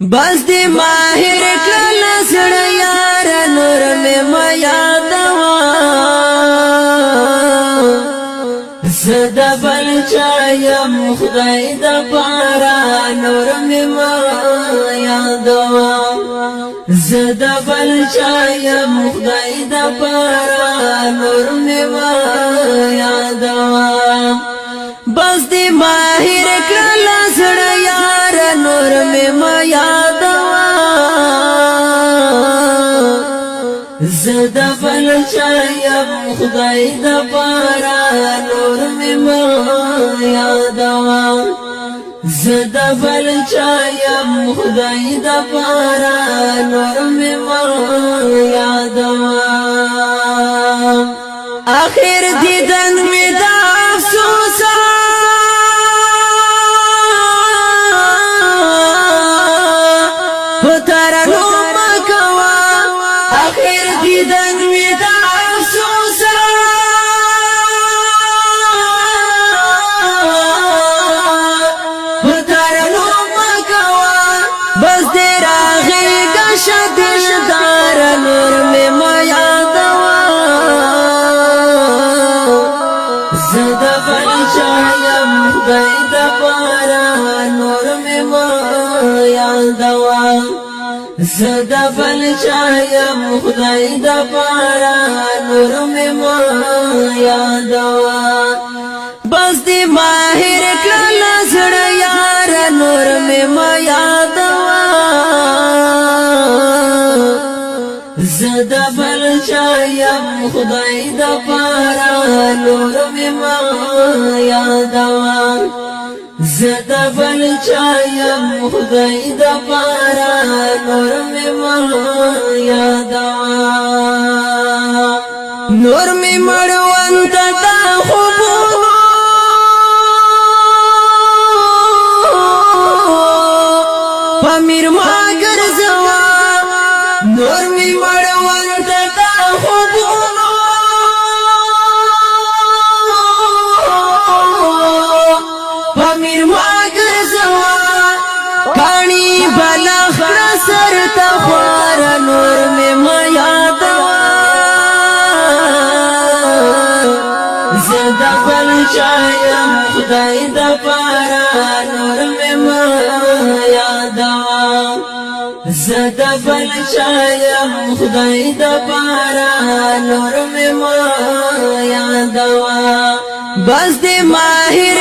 بس دی ماهر کل سڑ یار نور میں میا دوا زدہ بل چایم خدای دا پارا نور میں میا دوا زدہ بل چایم خدای دا پارا نور میں میا دوا بس دی ماهر کل سڑ یار نور میں میا دوا زدہ بل چایم خدای دا پارا نور میں میا دوا زدہ بل چایم خدای دا پارا نور میں میا دوا آخر دیدن میں دا افسوسا دیدن میں دا افسوسا بتارنو مکوا بس دیر آخر گشا دشدار نور میں میا دوا زدہ بل چایم خدای دا پارا نور میں میا دوا زدہ بل چایم خدای دا پارا نور میں میا دوا بس دی ماہر کل سڑ یار نور میں میا دوا زدہ بل چایم خدای دا پارا نور میں میا دوا زدہ بل چایم خدای دا پارا نور میں میا دوا نور میں مروان تا خوبونو پامیر ماگر زوا نور میں مروان تا خوبونو پامیر ماگر زوا کانی بلا خرا سر تخوار نور میں میا دوا زدہ بل چایم خدای دا پارا نور میں میا دوا زدہ بل چایم خدای دا پارا نور میں میا دوا بس دی ماہر